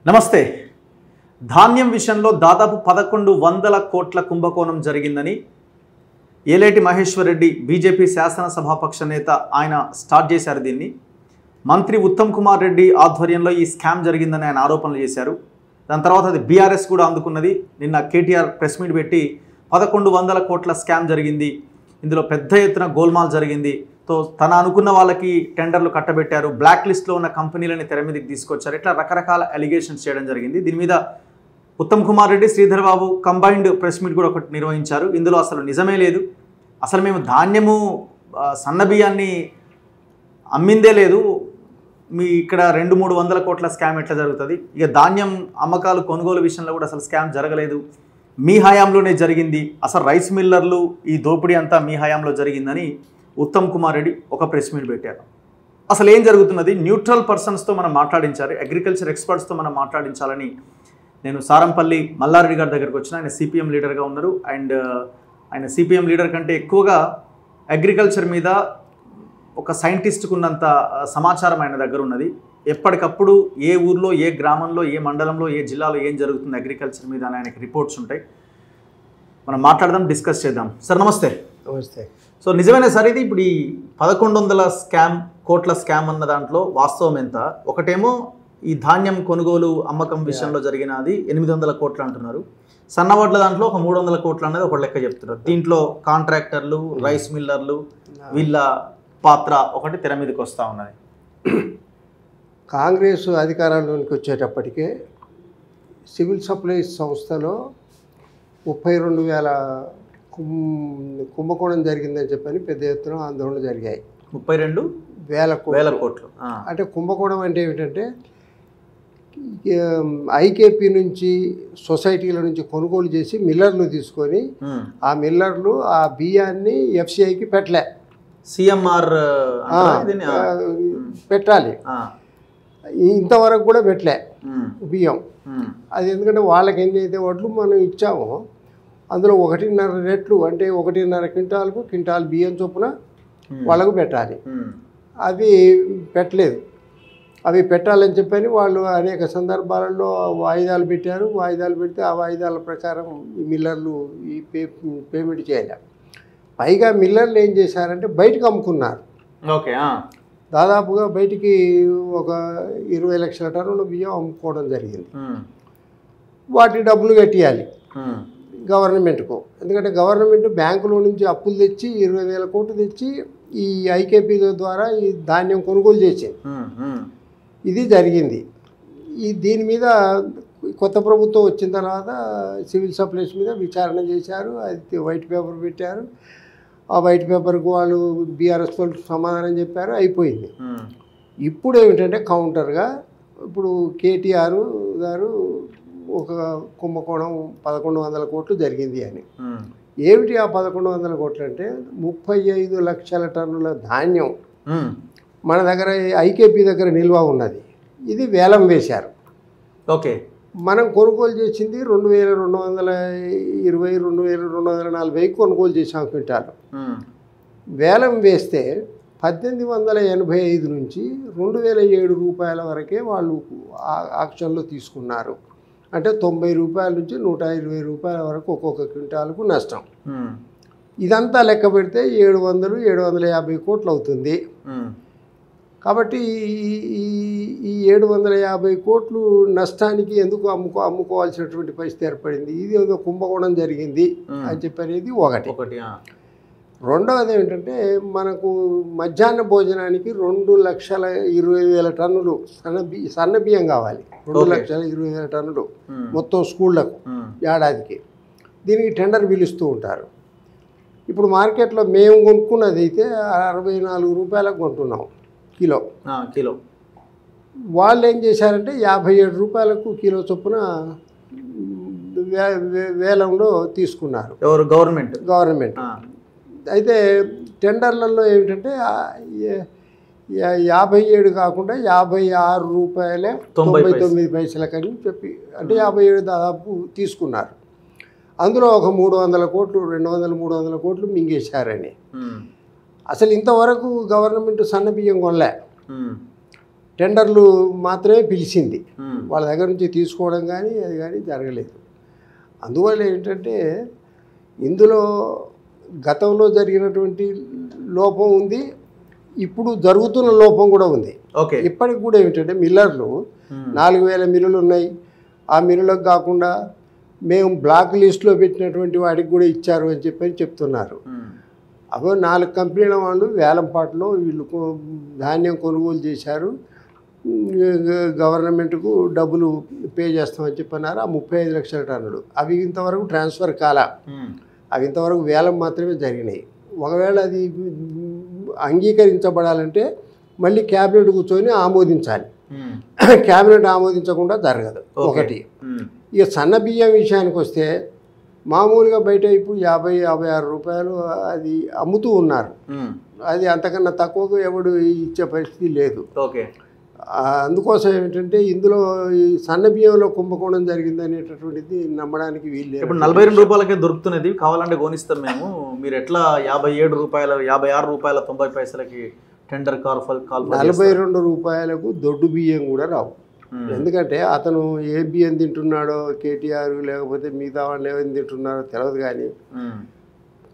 నమస్తే. ధాన్యం విషయంలో దాదాపు 1100 కోట్ల కుంభకోణం జరిగిందని ఏలేటి మహేశ్వర్ రెడ్డి బీజేపీ శాసనసభాపక్ష నేత ఆయన స్టార్ట్ చేశారు. దీన్ని మంత్రి ఉత్తమ్ కుమార్ రెడ్డి ఆధ్వర్యంలో ఈ స్కామ్ జరిగిందని ఆయన ఆరోపణలు చేశారు. దాని తర్వాత అది బీఆర్ఎస్ కూడా అందుకున్నది. నిన్న కేటీఆర్ ప్రెస్ మీట్ పెట్టి 1100 కోట్ల స్కామ్ జరిగింది, ఇందులో పెద్ద ఎత్తున గోల్మాల్ జరిగింది, తో తన అనుకున్న వాళ్ళకి టెండర్లు కట్టబెట్టారు, బ్లాక్ లిస్ట్లో ఉన్న కంపెనీలని తెర మీదకి తీసుకొచ్చారు, ఇట్లా రకరకాల అలిగేషన్స్ చేయడం జరిగింది. దీని మీద Uttam Kumar Reddy, Sridhar Babu combined press meet కూడా ఒకటి నిర్వహించారు. ఇందులో అసలు నిజమే లేదు, అసలు మేము ధాన్యము సన్నబియ్యాన్ని అమ్మిందే లేదు, మీ ఇక్కడ 200-300 కోట్ల స్కామ్ ఎట్లా జరుగుతుంది, ఇక ధాన్యం అమ్మకాలు కొనుగోలు విషయంలో కూడా అసలు స్కామ్ జరగలేదు, మీ హయాంలోనే జరిగింది, అసలు రైస్ మిల్లర్లు ఈ దోపిడీ అంతా మీ హయాంలో జరిగిందని ఉత్తమ్ కుమార్ రెడ్డి ఒక ప్రెస్ మీట్ పెట్టారు. అసలు ఏం జరుగుతున్నది, న్యూట్రల్ పర్సన్స్తో మనం మాట్లాడించాలి, అగ్రికల్చర్ ఎక్స్పర్ట్స్తో మనం మాట్లాడించాలని నేను సారంపల్లి మల్లారెడ్డి గారి దగ్గరికి వచ్చిన. ఆయన సిపిఎం లీడర్గా ఉన్నారు అండ్ ఆయన సిపిఎం లీడర్ కంటే ఎక్కువగా అగ్రికల్చర్ మీద ఒక సైంటిస్ట్కు ఉన్నంత సమాచారం ఆయన దగ్గర ఉన్నది. ఎప్పటికప్పుడు ఏ ఊర్లో, ఏ గ్రామంలో, ఏ మండలంలో, ఏ జిల్లాలో ఏం జరుగుతుంది అగ్రికల్చర్ మీద అని ఆయనకి రిపోర్ట్స్ ఉంటాయి. మనం మాట్లాడదాం, డిస్కస్ చేద్దాం. సార్ నమస్తే. నమస్తే. సో నిజమేనా సార్ ఇది? ఇప్పుడు ఈ 1100 కోట్ల స్కామ్ అన్న దాంట్లో వాస్తవం ఎంత? ఒకటేమో ఈ ధాన్యం కొనుగోలు అమ్మకం విషయంలో జరిగినది 800 కోట్లు అంటున్నారు, సన్నవడ్ల దాంట్లో ఒక 300 కోట్లు అనేది ఒక లెక్క చెప్తున్నారు. దీంట్లో కాంట్రాక్టర్లు, రైస్ మిల్లర్లు వీళ్ళ పాత్ర ఒకటి తెర మీదకి వస్తూ ఉన్నది. కాంగ్రెస్ అధికారంలోకి వచ్చేటప్పటికే సివిల్ సప్లైస్ సంస్థలో 32,000 కుంభకోణం జరిగిందని చెప్పని పెద్ద ఎత్తున ఆందోళన జరిగాయి. 32,000 కోట్లు. అంటే కుంభకోణం అంటే ఏమిటంటే ఐకేపీ నుంచి, సొసైటీల నుంచి కొనుగోలు చేసి మిల్లర్లు తీసుకొని ఆ మిల్లర్లు ఆ బియ్యాన్ని ఎఫ్సిఐకి పెట్టలే, సిఎంఆర్ పెట్టాలి, ఇంతవరకు కూడా పెట్టలే బియ్యం. అది ఎందుకంటే వాళ్ళకి ఎన్నైతే వడ్లు మనం ఇచ్చామో అందులో 1.5 రెట్లు అంటే 1.5 క్వింటాల్కు క్వింటాల్ బియ్యం చొప్పున వాళ్ళకు పెట్టాలి. అవి పెట్టలేదు. అవి పెట్టాలని చెప్పని వాళ్ళు అనేక సందర్భాలలో వాయిదాలు పెట్టారు. వాయిదాలు పెడితే ఆ వాయిదాల ప్రకారం ఈ మిల్లర్లు ఈ పేమెంట్ చేయాలి. పైగా మిల్లర్లు ఏం చేశారంటే బయటకు అమ్ముకున్నారు. ఓకే, దాదాపుగా బయటికి ఒక 20 లక్షల టన్నుల బియ్యం అమ్ముకోవడం జరిగింది. వాటి డబ్బులు కట్టియాలి గవర్నమెంట్కు. ఎందుకంటే గవర్నమెంట్ బ్యాంకులో నుంచి అప్పులు తెచ్చి 20,000 కోట్లు తెచ్చి ఈ ఐకేపీ ద్వారా ఈ ధాన్యం కొనుగోలు చేసింది. ఇది జరిగింది. దీని మీద కొత్త ప్రభుత్వం వచ్చిన తర్వాత సివిల్ సప్లైస్ మీద విచారణ చేశారు. అది వైట్ పేపర్ పెట్టారు. ఆ వైట్ పేపర్కు వాళ్ళు బీఆర్ఎస్ వాళ్ళు సమాధానం చెప్పారు, అయిపోయింది. ఇప్పుడు ఏమిటంటే కౌంటర్గా ఇప్పుడు కేటీఆర్ గారు ఒక కుంభకోణం 1100 కోట్లు జరిగింది అని. ఏమిటి ఆ 1100 కోట్లు అంటే 35 లక్షల టన్నుల ధాన్యం మన దగ్గర ఐకేపీ దగ్గర నిల్వ ఉన్నది. ఇది వేలం వేశారు. ఓకే, మనం కొనుగోలు చేసింది 2,220, 2,240 కొనుగోలు చేసాం క్వింటాలు. వేలం వేస్తే 1885 నుంచి 2,007 రూపాయల వరకే వాళ్ళు ఆక్షన్లో తీసుకున్నారు. అంటే 90 రూపాయల నుంచి 120 రూపాయల వరకు ఒక్కొక్క క్వింటాలకు నష్టం. ఇదంతా లెక్క పెడితే 700-750 కోట్లు అవుతుంది. కాబట్టి ఈ 750 కోట్లు నష్టానికి ఎందుకు అమ్ముకోవాల్సినటువంటి పరిస్థితి ఏర్పడింది. ఇది ఏదో కుంభకోణం జరిగింది అని చెప్పనేది ఒకటి. రెండవది ఏమిటంటే మనకు మధ్యాహ్న భోజనానికి 2,20,000 టన్నులు సన్న బియ్యం కావాలి. 2,20,000 టన్నులు మొత్తం స్కూళ్లకు ఏడాదికి. దీనికి టెండర్ పిలుస్తూ ఉంటారు. ఇప్పుడు మార్కెట్లో మేము కొనుక్కున్నది అయితే 64 రూపాయలకు కొంటున్నాం కిలో. వాళ్ళు ఏం చేశారంటే 57 రూపాయలకు కిలో చొప్పున వేలంలో తీసుకున్నారు. గవర్నమెంట్. అయితే టెండర్లలో ఏమిటంటే 57 కాకుండా 56 రూపాయలే 99 పైసలకని చెప్పి, అంటే 57 దాదాపు తీసుకున్నారు. అందులో ఒక 300 కోట్లు 200-300 కోట్లు మింగేశారని. అసలు ఇంతవరకు గవర్నమెంట్ సన్న బియ్యం కొనలే. టెండర్లు మాత్రమే పిలిచింది, వాళ్ళ దగ్గర నుంచి తీసుకోవడం కానీ అది కానీ జరగలేదు. అందువల్ల ఏంటంటే ఇందులో గతంలో జరిగినటువంటి లోపం ఉంది, ఇప్పుడు జరుగుతున్న లోపం కూడా ఉంది. ఓకే, ఇప్పటికి కూడా ఏమిటంటే మిల్లర్లు 4000 మిల్లులు ఉన్నాయి, ఆ మిల్లులకు కాకుండా మేము బ్లాక్ లిస్ట్లో పెట్టినటువంటి వాడికి కూడా ఇచ్చారు అని చెప్తున్నారు. అవి 4 కంపెనీల వాళ్ళు వేలంపాట్లో వీళ్ళు ధాన్యం కొనుగోలు చేశారు, గవర్నమెంట్కు డబ్బులు పే చేస్తామని చెప్పన్నారు. ఆ 35 లక్షల టన్నులు అవి ఇంతవరకు ట్రాన్స్ఫర్ కాలా, అవి ఇంతవరకు వేలం మాత్రమే జరిగినాయి. ఒకవేళ అది అంగీకరించబడాలంటే మళ్ళీ క్యాబినెట్ కూర్చొని ఆమోదించాలి, క్యాబినెట్ ఆమోదించకుండా జరగదు. ఒకటి. ఇక సన్న బియ్యం విషయానికి వస్తే మామూలుగా బయట ఇప్పుడు 50-56 రూపాయలు అది అమ్ముతూ ఉన్నారు, అది అంతకన్నా తక్కువకు ఎవడు ఇచ్చే పరిస్థితి లేదు. ఓకే, అందుకోసం ఏమిటంటే ఇందులో ఈ సన్న బియ్యంలో కుంభకోణం జరిగింది అనేటటువంటిది నమ్మడానికి వీలు. ఇప్పుడు 42 రూపాయలకే దొరుకుతున్నది, కావాలంటే కొనిస్తాం మేము, మీరు ఎట్లా 57 రూపాయల 56 రూపాయల 90 పైసలకి టెండర్ కాల్ 42 రూపాయలకు దొడ్డు బియ్యం కూడా రావు. ఎందుకంటే అతను ఏ బియ్యం తింటున్నాడో కేటీఆర్ లేకపోతే మిగతా వాళ్ళు ఏమైనా తింటున్నారో తెలియదు, కానీ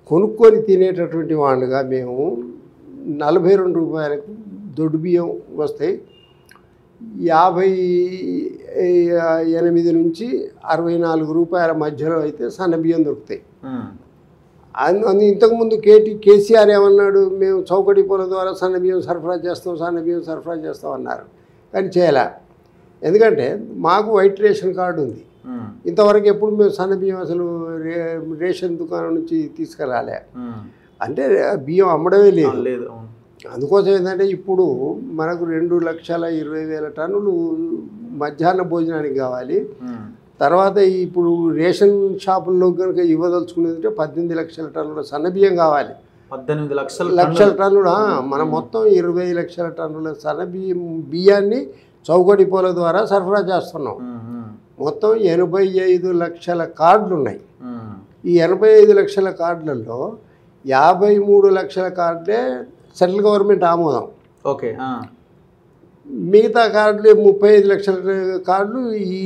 కొనుక్కొని తినేటటువంటి వాళ్ళుగా మేము 42 రూపాయలకు దొడ్డు బియ్యం వస్తాయి. 58 నుంచి 64 రూపాయల మధ్యలో అయితే సన్న బియ్యం దొరుకుతాయి. ఇంతకుముందు కేసీఆర్ ఏమన్నాడు, మేము చౌకటి పొల ద్వారా సన్న బియ్యం సరఫరా చేస్తాం అన్నారు, కానీ చేయలే. ఎందుకంటే మాకు వైట్ రేషన్ కార్డు ఉంది, ఇంతవరకు ఎప్పుడు మేము సన్న బియ్యం అసలు రేషన్ దుకాణం నుంచి తీసుకురాలే, అంటే బియ్యం అమ్మడమే లేదు. అందుకోసం ఏంటంటే ఇప్పుడు మనకు 2,20,000 టన్నులు మధ్యాహ్న భోజనానికి కావాలి. తర్వాత ఇప్పుడు రేషన్ షాపుల్లో కనుక ఇవ్వదలుచుకునేది 18 లక్షల టన్నుల సన్న బియ్యం కావాలి. 18 లక్షల టన్నులు మనం మొత్తం 20 లక్షల టన్నుల సన్న బియ్యాన్ని చౌకటి పోల ద్వారా సరఫరా చేస్తున్నాం. మొత్తం 85 లక్షల కార్డులు ఉన్నాయి. ఈ 85 లక్షల కార్డులలో 53 లక్షల కార్డులే సెంట్రల్ గవర్నమెంట్ ఆమోదం. ఓకే, మిగతా కార్డులు 35 లక్షల కార్డులు ఈ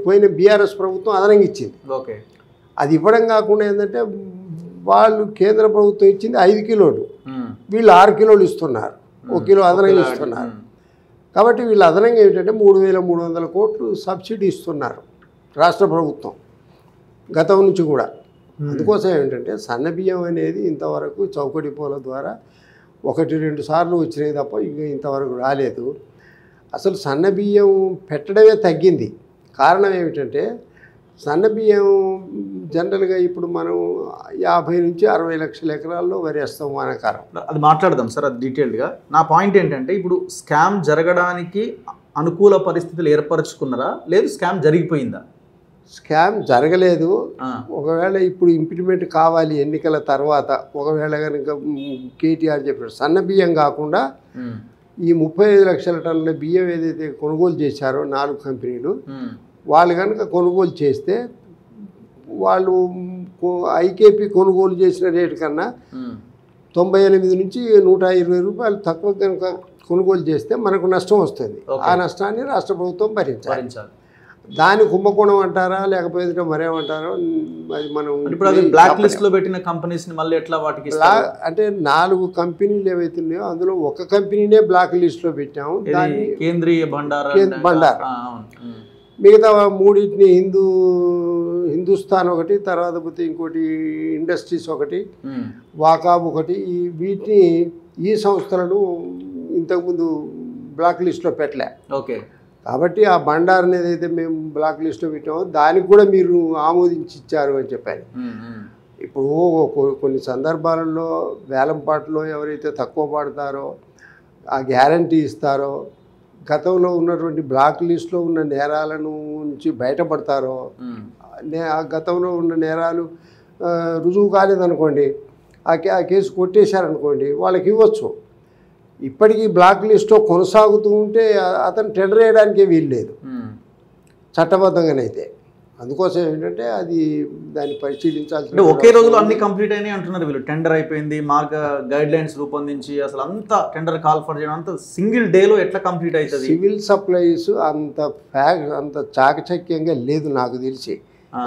పోయిన బీఆర్ఎస్ ప్రభుత్వం అదనంగా ఇచ్చింది. ఓకే, అది ఇవ్వడం కాకుండా ఏంటంటే వాళ్ళు కేంద్ర ప్రభుత్వం ఇచ్చింది 5 కిలోలు, వీళ్ళు 6 కిలోలు ఇస్తున్నారు, 1 కిలో అదనంగా ఇస్తున్నారు. కాబట్టి వీళ్ళు అదనంగా ఏంటంటే 3,300 కోట్లు సబ్సిడీ ఇస్తున్నారు రాష్ట్ర ప్రభుత్వం గతం నుంచి కూడా. అందుకోసం ఏంటంటే సన్న బియ్యం అనేది ఇంతవరకు చౌకటి పోల ద్వారా 1-2 సార్లు వచ్చినాయి తప్ప ఇంకా ఇంతవరకు రాలేదు. అసలు సన్న బియ్యం పెట్టడమే తగ్గింది. కారణం ఏమిటంటే సన్న బియ్యం జనరల్గా ఇప్పుడు మనం 50 నుంచి 60 లక్షల ఎకరాల్లో వరి వేస్తాం వానాకాలం. అది మాట్లాడదాం సార్, అది డీటెయిల్డ్గా. నా పాయింట్ ఏంటంటే ఇప్పుడు స్కామ్ జరగడానికి అనుకూల పరిస్థితులు ఏర్పరచుకున్నారా, లేదు స్కామ్ జరిగిపోయిందా? స్కామ్ జరగలేదు. ఒకవేళ ఇప్పుడు ఇంప్లిమెంట్ కావాలి ఎన్నికల తర్వాత, ఒకవేళ కనుక కేటీఆర్ చెప్పారు సన్న బియ్యం కాకుండా ఈ 35 లక్షల టన్నుల బియ్యం ఏదైతే కొనుగోలు చేశారో 4 కంపెనీలు, వాళ్ళు కనుక కొనుగోలు చేస్తే వాళ్ళు ఐకేపీ కొనుగోలు చేసిన రేటు కన్నా 98 నుంచి 120 రూపాయలు తక్కువ కనుక కొనుగోలు చేస్తే మనకు నష్టం వస్తుంది. ఆ నష్టాన్ని రాష్ట్ర ప్రభుత్వం భరించాలి. దాని కుంభకోణం అంటారా లేకపోతే మరేమంటారో అది మనం బ్లాక్ లిస్ట్ లో పెట్టిన కంపెనీస్ ని మళ్ళీ ఎట్లా వాటికి అంటే 4 కంపెనీలు ఏవైతే ఉన్నాయో అందులో ఒక కంపెనీనే బ్లాక్ లిస్ట్ లో పెట్టాము, దాన్ని కేంద్రీయ భండార్. మిగతా 3టిని హిందుస్థాన్ ఒకటి, తర్వాత పోతే ఇంకోటి ఇండస్ట్రీస్ ఒకటి, వాకాబ్ ఒకటి, వీటిని ఈ సంస్థలను ఇంతకుముందు బ్లాక్ లిస్ట్లో పెట్టలే. ఓకే, కాబట్టి ఆ బండార్ అనేది అయితే మేము బ్లాక్ లిస్ట్లో పెట్టామో దానికి కూడా మీరు ఆమోదించి ఇచ్చారు అని చెప్పారు. ఇప్పుడు కొన్ని సందర్భాలలో వేలంపాట్లో ఎవరైతే తక్కువ పడతారో ఆ గ్యారంటీ ఇస్తారో, గతంలో ఉన్నటువంటి బ్లాక్ లిస్ట్లో ఉన్న నేరాలను నుంచి బయటపడతారో, ఆ గతంలో ఉన్న నేరాలు రుజువు కాలేదనుకోండి, ఆ కేసు కొట్టేశారనుకోండి, వాళ్ళకి ఇవ్వచ్చు. ఇప్పటికీ బ్లాక్ లిస్ట్లో కొనసాగుతూ ఉంటే అతను టెండర్ వేయడానికే వీలు లేదు చట్టబద్ధంగానైతే. అందుకోసం ఏంటంటే అది దాన్ని పరిశీలించాల్సి. అంటే ఒకే రోజులో అన్ని కంప్లీట్ అయినాయి అంటున్నారు వీళ్ళు. టెండర్ అయిపోయింది, మార్గ గైడ్ లైన్స్ రూపొందించి అసలు అంతా టెండర్ కాల్ ఫర్ చేయడం అంతా సింగిల్ డేలో ఎట్లా కంప్లీట్ అవుతుంది? సివిల్ సప్లైస్ అంత చాకచక్యంగా లేదు నాకు తెలిసి.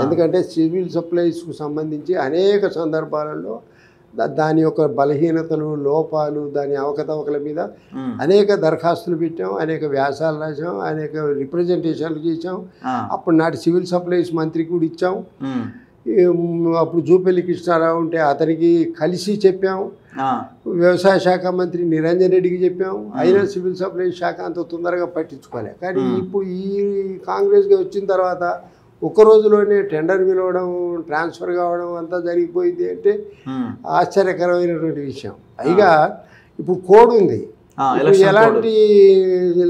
ఎందుకంటే సివిల్ సప్లైస్కు సంబంధించి అనేక సందర్భాలలో దాని యొక్క బలహీనతలు, లోపాలు, దాని అవకతవకల మీద అనేక దరఖాస్తులు పెట్టాం, అనేక వ్యాసాలు రాసాం, అనేక రిప్రజెంటేషన్లు చేసాం. అప్పుడు నాటి సివిల్ సప్లైస్ మంత్రికి కూడా ఇచ్చాం. అప్పుడు జూపల్లి కృష్ణారావు ఉంటే అతనికి కలిసి చెప్పాం. వ్యవసాయ శాఖ మంత్రి నిరంజన్ రెడ్డికి చెప్పాం. అయినా సివిల్ సప్లైస్ శాఖ అంత తొందరగా పట్టించుకోలే. కానీ ఇప్పుడు ఈ కాంగ్రెస్గా వచ్చిన తర్వాత ఒక్క రోజులోనే టెండర్ పిలవడం, ట్రాన్స్ఫర్ కావడం అంతా జరిగిపోయింది అంటే ఆశ్చర్యకరమైనటువంటి విషయం. పైగా ఇప్పుడు కోడ్ ఉంది, ఎలాంటి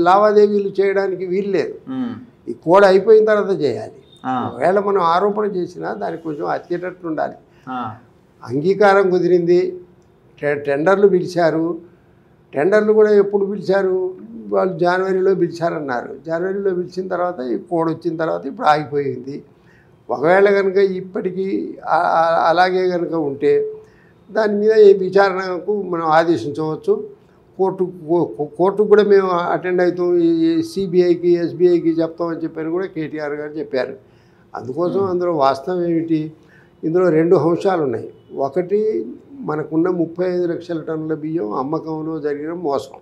లావాదేవీలు చేయడానికి వీలు లేదు. ఈ కోడ్ అయిపోయిన తర్వాత చేయాలి. ఒకవేళ మనం ఆరోపణ చేసినా దానికి కొంచెం అతికేటట్టు ఉండాలి. అంగీకారం కుదిరింది, టెండర్లు పిలిచారు. టెండర్లు కూడా ఎప్పుడు పిలిచారు? వాళ్ళు జనవరిలో పిలిచారన్నారు. జనవరిలో పిలిచిన తర్వాత ఈ కోడ్ వచ్చిన తర్వాత ఇప్పుడు ఆగిపోయింది. ఒకవేళ కనుక ఇప్పటికీ అలాగే కనుక ఉంటే దాని మీద ఏ విచారణకు మనం ఆదేశించవచ్చు. కోర్టుకు కూడా మేము అటెండ్ అవుతాం, సిబిఐకి ఎస్బీఐకి చెప్తామని చెప్పని కూడా కేటీఆర్ గారు చెప్పారు. అందుకోసం అందులో వాస్తవం ఏమిటి? ఇందులో 2 అంశాలు ఉన్నాయి. ఒకటి, మనకున్న 35 లక్షల టన్నుల బియ్యం అమ్మకంలో జరిగిన మోసం.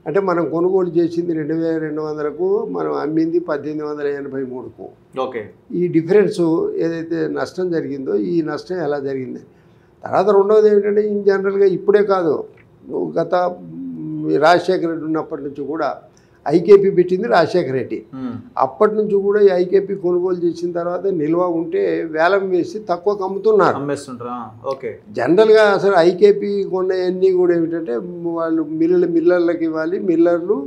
అంటే మనం కొనుగోలు చేసింది 2200కు, మనం అమ్మింది 1883కు. ఓకే. ఈ డిఫరెన్స్ ఏదైతే నష్టం జరిగిందో ఈ నష్టం ఎలా జరిగింది. తర్వాత రెండవది ఏమిటంటే, ఇన్ జనరల్గా ఇప్పుడే కాదు, గత రాజశేఖర రెడ్డి ఉన్నప్పటి నుంచి కూడా ఐకేపీ పెట్టింది రాజశేఖర రెడ్డి. అప్పటి నుంచి కూడా ఈ ఐకేపీ కొనుగోలు చేసిన తర్వాత నిల్వ ఉంటే వేలం వేసి తక్కువకు అమ్ముతున్నారు. జనరల్గా అసలు ఐకేపీ కొన్నవన్నీ కూడా ఏమిటంటే వాళ్ళు మిల్లర్లకు ఇవ్వాలి, మిల్లర్లు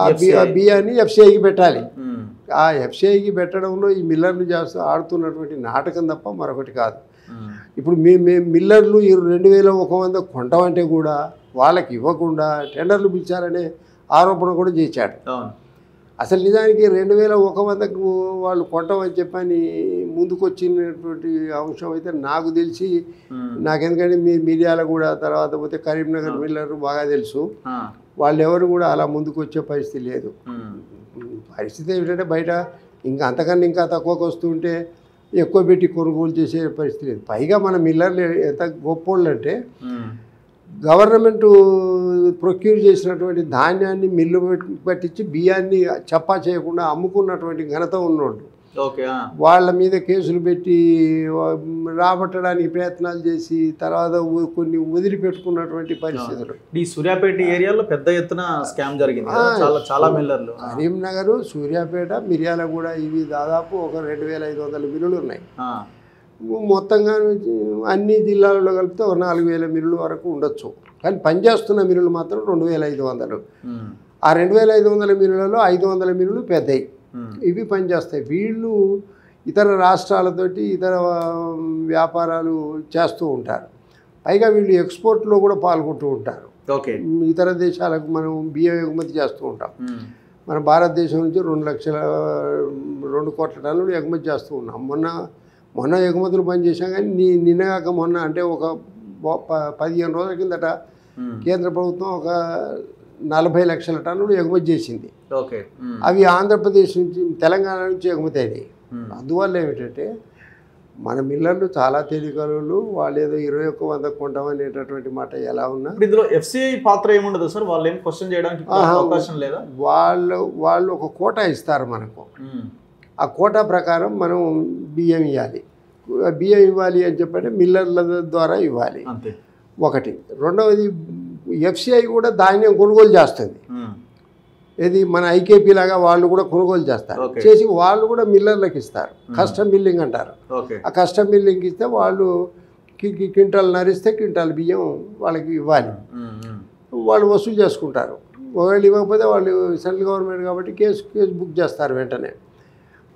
ఆ బియ్యాన్ని ఎఫ్సిఐకి పెట్టాలి. ఆ ఎఫ్సిఐకి పెట్టడంలో ఈ మిల్లర్లు ఆడుతున్నటువంటి నాటకం తప్ప మరొకటి కాదు. ఇప్పుడు మిల్లర్లు 2100 కొంటామంటే కూడా వాళ్ళకి ఇవ్వకుండా టెండర్లు పిలిచారనే ఆరోపణ కూడా చేశాడు. అసలు నిజానికి 2100కు వాళ్ళు కొట్టమని చెప్పని ముందుకు వచ్చినటువంటి అంశం అయితే నాకు తెలిసి, నాకెందుకంటే మీడియాలో కూడా తర్వాత పోతే కరీంనగర్ మిల్లర్ బాగా తెలుసు, వాళ్ళు ఎవరు కూడా అలా ముందుకు వచ్చే పరిస్థితి లేదు. పరిస్థితి ఏమిటంటే బయట అంతకన్నా ఇంకా తక్కువకు వస్తుంటే ఎక్కువ పెట్టి కొనుగోలు చేసే పరిస్థితి లేదు. పైగా మన మిల్లర్లు ఎంత గొప్పోళ్ళు అంటే గవర్నమెంట్ ప్రొక్యూర్ చేసినటువంటి ధాన్యాన్ని మిల్లు పట్టించి బియ్యాన్ని చప్పా చేయకుండా అమ్ముకున్నటువంటి ఘనత ఉన్నోళ్ళు. వాళ్ళ మీద కేసులు పెట్టి రాబట్టడానికి ప్రయత్నాలు చేసి తర్వాత కొన్ని వదిలిపెట్టుకున్నటువంటి పరిస్థితులు. ఈ సూర్యాపేట ఏరియాలో పెద్ద ఎత్తున స్కామ్ జరిగింది. చాలా మిల్లర్లు, కరీంనగర్, సూర్యాపేట, మిర్యాలగూడ, ఇవి దాదాపు ఒక 2500 మిల్లులు ఉన్నాయి. మొత్తంగా అన్ని జిల్లాలలో కలిపితే ఒక 4000 మిల్లుల వరకు ఉండొచ్చు. కానీ పనిచేస్తున్న మిల్లులు మాత్రం 2500. ఆ 2500 మిల్లులలో 500 మిల్లులు పెద్దవి, ఇవి పనిచేస్తాయి. వీళ్ళు ఇతర రాష్ట్రాలతోటి ఇతర వ్యాపారాలు చేస్తూ ఉంటారు. పైగా వీళ్ళు ఎక్స్పోర్ట్లో కూడా పాల్గొంటూ ఉంటారు. ఇతర దేశాలకు మనం బియ్యం ఎగుమతి చేస్తూ ఉంటాం. మన భారతదేశం నుంచి 2 కోట్ల టన్నులు ఎగుమతి చేస్తూ ఉన్నాం. మొన్న ఎగుమతులు పనిచేసాం. కానీ నిన్నగాక మొన్న అంటే ఒక 15 రోజుల కిందట కేంద్ర ప్రభుత్వం ఒక 40 లక్షల టన్నులు ఎగుమతి చేసింది. అవి ఆంధ్రప్రదేశ్ నుంచి, తెలంగాణ నుంచి ఎగుమతి అయినాయి. అందువల్ల ఏమిటంటే మన మిల్లర్లు చాలా తేలికలు, వాళ్ళు ఏదో 2100 కొంటామనేటటువంటి మాట ఎలా ఉన్నా ఇందులో ఎఫ్సిఐ పాత్ర ఏముండదు సార్? వాళ్ళు ఏం క్వశ్చన్ చేయడానికి అవకాశం లేదా? వాళ్ళు ఒక కోటా ఇస్తారు మనకు. ఆ కోటా ప్రకారం మనం బియ్యం ఇవ్వాలి. బియ్యం ఇవ్వాలి అని చెప్పంటే మిల్లర్ల ద్వారా ఇవ్వాలి, ఒకటి. రెండవది, ఎఫ్సిఐ కూడా ధాన్యం కొనుగోలు చేస్తుంది. ఇది మన ఐకేపీ లాగా వాళ్ళు కూడా కొనుగోలు చేస్తారు. చేసి వాళ్ళు కూడా మిల్లర్లకు ఇస్తారు. కస్టమ్ మిల్లింగ్ అంటారు. ఆ కస్టమ్ మిల్లింగ్ ఇస్తే వాళ్ళు క్వింటాల్ నరిస్తే క్వింటాల్ బియ్యం వాళ్ళకి ఇవ్వాలి. వాళ్ళు వసూలు చేసుకుంటారు. ఒకవేళ ఇవ్వకపోతే వాళ్ళు సెంట్రల్ గవర్నమెంట్ కాబట్టి కేసు బుక్ చేస్తారు వెంటనే.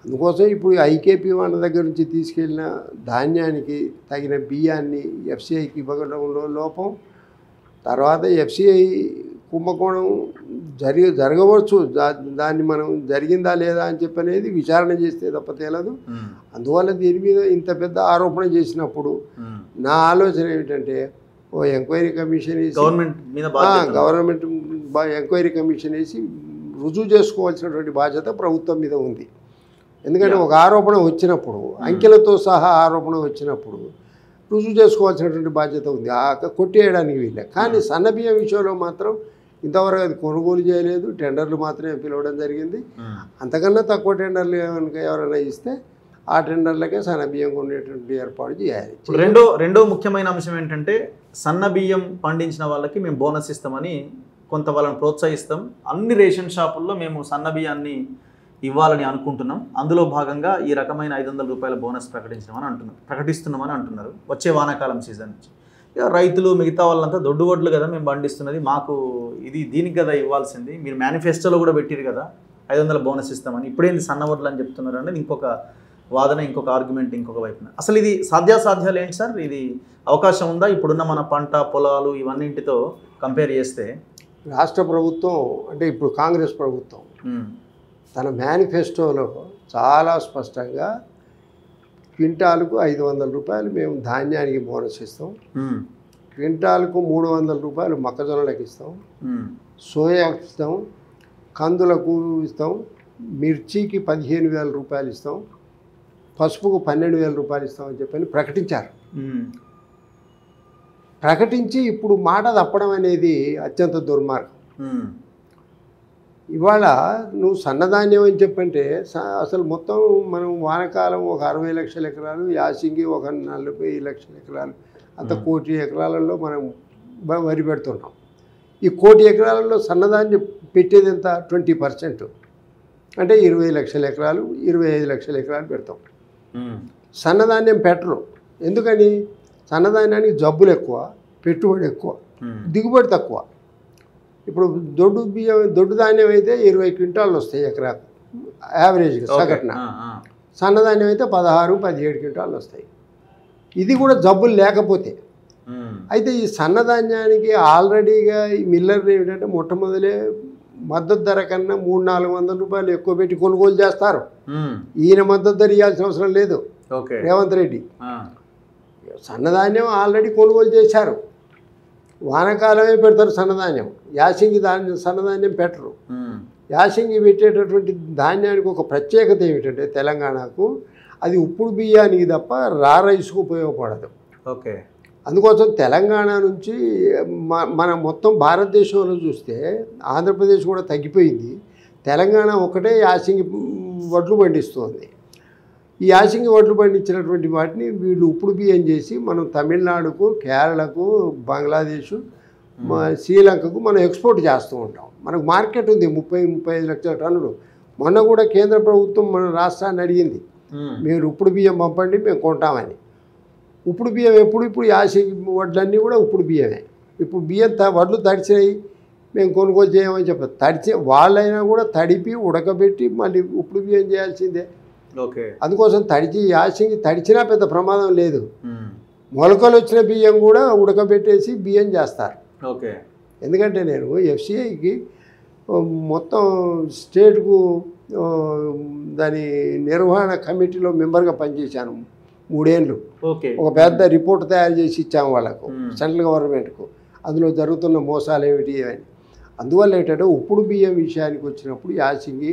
అందుకోసం ఇప్పుడు ఐకేపీ వాళ్ళ దగ్గర నుంచి తీసుకెళ్ళిన ధాన్యానికి తగిన బియ్యాన్ని ఎఫ్సిఐకి ఇవ్వడంలో లోపం. తర్వాత ఎఫ్సిఐ కుంభకోణం జరగవచ్చు. దాన్ని మనం జరిగిందా లేదా అని చెప్పి అనేది విచారణ చేస్తే తప్ప తేలదు. అందువల్ల దీని మీద ఇంత పెద్ద ఆరోపణ చేసినప్పుడు నా ఆలోచన ఏమిటంటే ఓ ఎంక్వైరీ కమిషన్ వేసి గవర్నమెంట్ ఎంక్వైరీ కమిషన్ వేసి రుజువు చేసుకోవాల్సినటువంటి బాధ్యత ప్రభుత్వం మీద ఉంది. ఎందుకంటే ఒక ఆరోపణ వచ్చినప్పుడు అంకెలతో సహా ఆరోపణ వచ్చినప్పుడు రుజువు చేసుకోవాల్సినటువంటి బాధ్యత ఉంది. కొట్టేయడానికి వీళ్ళే. కానీ సన్నబియ్యం విషయంలో మాత్రం ఇంతవరకు అది కొనుగోలు చేయలేదు, టెండర్లు మాత్రమే పిలవడం జరిగింది. అంతకన్నా తక్కువ టెండర్లు కనుక ఎవరైనా ఇస్తే ఆ టెండర్లకే సన్నబియ్యం కొనేటువంటి ఏర్పాటు చేయాలి. రెండో ముఖ్యమైన అంశం ఏంటంటే సన్నబియ్యం పండించిన వాళ్ళకి మేము బోనస్ ఇస్తామని కొంత వాళ్ళని ప్రోత్సహిస్తాం. అన్ని రేషన్ షాపుల్లో మేము సన్నబియ్యాన్ని ఇవ్వాలని అనుకుంటున్నాం. అందులో భాగంగా ఈ రకమైన 500 రూపాయల బోనస్ ప్రకటిస్తున్నామని అంటున్నారు వచ్చే వానాకాలం సీజన్ నుంచి. ఇక రైతులు మిగతా వాళ్ళంతా దొడ్డు వడ్లు కదా మేము పండిస్తున్నది, మాకు దీనికి కదా ఇవ్వాల్సింది, మీరు మేనిఫెస్టోలో కూడా పెట్టారు కదా 500 బోనస్ ఇస్తామని, ఇప్పుడేంది సన్న వడ్లు అని చెప్తున్నారు అనేది ఇంకొక వాదన, ఇంకొక ఆర్గ్యుమెంట్ ఇంకొక వైపున. అసలు ఇది సాధ్యాసాధ్యాలు ఏంటి సార్? ఇది అవకాశం ఉందా ఇప్పుడున్న మన పంట పొలాలు ఇవన్నింటితో కంపేర్ చేస్తే? రాష్ట్ర ప్రభుత్వం అంటే ఇప్పుడు కాంగ్రెస్ ప్రభుత్వం తన మేనిఫెస్టోలో చాలా స్పష్టంగా క్వింటాలకు 500 రూపాయలు మేము ధాన్యానికి బోనస్ ఇస్తాం, క్వింటాలకు 300 రూపాయలు మొక్కజొన్నలకు ఇస్తాం, సోయా ఇస్తాం, కందులకు ఇస్తాం, మిర్చికి 15,000 రూపాయలు ఇస్తాం, పసుపుకు 12,000 రూపాయలు ఇస్తామని చెప్పని ప్రకటించారు. ప్రకటించి ఇప్పుడు మాట తప్పడం అనేది అత్యంత దుర్మార్గం. ఇవాళ నువ్వు సన్నధాన్యం అని చెప్పంటే అసలు మొత్తం మనం వానకాలం ఒక 60 లక్షల ఎకరాలు, యాసింగి ఒక 40 లక్షల ఎకరాలు, అంత 1 కోటి ఎకరాలలో మనం వరి పెడుతున్నాం. ఈ 1 కోటి ఎకరాలలో సన్నధాన్యం పెట్టేది ఎంత? 20%. అంటే 20 లక్షల ఎకరాలు, 25 లక్షల ఎకరాలు పెడతాం. సన్నధాన్యం పెట్టరు. ఎందుకని? సన్నధాన్యానికి జబ్బులు ఎక్కువ, పెట్టుబడి ఎక్కువ, దిగుబడి తక్కువ. ఇప్పుడు దొడ్డు ధాన్యం అయితే 20 క్వింటాలు వస్తాయి ఎకరాకు యావరేజ్గా సగటున. సన్నధాన్యం అయితే 16-17 క్వింటాలు వస్తాయి. ఇది కూడా జబ్బులు లేకపోతే. అయితే ఈ సన్నధాన్యానికి ఆల్రెడీగా ఈ మిల్లర్లు ఏమిటంటే మొట్టమొదలే మద్దతు ధర కన్నా 300-400 రూపాయలు ఎక్కువ పెట్టి కొనుగోలు చేస్తారు. ఈయన మద్దతు ధర ఇవ్వాల్సిన అవసరం లేదు. రేవంత్ రెడ్డి సన్నధాన్యం ఆల్రెడీ కొనుగోలు చేశారు. వానకాలమే పెడతారు సన్నధాన్యం, యాసింగి సన్నధాన్యం పెట్టరు. యాసింగి పెట్టేటటువంటి ధాన్యానికి ఒక ప్రత్యేకత ఏమిటంటే తెలంగాణకు అది ఉప్పుడు బియ్యానికి తప్ప రా రైస్కు ఉపయోగపడదు. ఓకే. అందుకోసం తెలంగాణ నుంచి మన మొత్తం భారతదేశంలో చూస్తే ఆంధ్రప్రదేశ్ కూడా తగ్గిపోయింది. తెలంగాణ ఒకటే యాసింగి వడ్లు పండిస్తుంది. ఈ యాసింగి వడ్లు పండించినటువంటి వాటిని వీళ్ళు ఉప్పుడు బియ్యం చేసి మనం తమిళనాడుకు, కేరళకు, బంగ్లాదేశ్, శ్రీలంకకు మనం ఎక్స్పోర్ట్ చేస్తూ ఉంటాం. మనకు మార్కెట్ ఉంది 30-35 లక్షల టన్నులు. మొన్న కూడా కేంద్ర ప్రభుత్వం మన రాష్ట్రాన్ని అడిగింది, మీరు ఉప్పుడు బియ్యం పంపండి మేము కొంటామని. ఉప్పుడు బియ్యం ఇప్పుడు యాసింగి వడ్లన్నీ కూడా ఉప్పుడు బియ్యమే. ఇప్పుడు వడ్లు తడిచినాయి, మేము కొనుగోలు చేయమని చెప్పారు. వాళ్ళైనా కూడా తడిపి ఉడకబెట్టి మళ్ళీ ఉప్పుడు బియ్యం చేయాల్సిందే. ఓకే. అందుకోసం యాసింగి తడిచినా పెద్ద ప్రమాదం లేదు. మొలకలు వచ్చిన బియ్యం కూడా ఉడకబెట్టేసి బియ్యం చేస్తారు. ఓకే. ఎందుకంటే నేను ఎఫ్సిఐకి మొత్తం స్టేట్కు దాని నిర్వహణ కమిటీలో మెంబర్గా పనిచేశాను 3 ఏళ్ళు. ఒక పెద్ద రిపోర్ట్ తయారు చేసి ఇచ్చాము వాళ్ళకు, సెంట్రల్ గవర్నమెంట్కు, అందులో జరుగుతున్న మోసాలు ఏమిటి అని. అందువల్ల ఏంటంటే ఉప్పుడు బియ్యం విషయానికి వచ్చినప్పుడు యాసింగి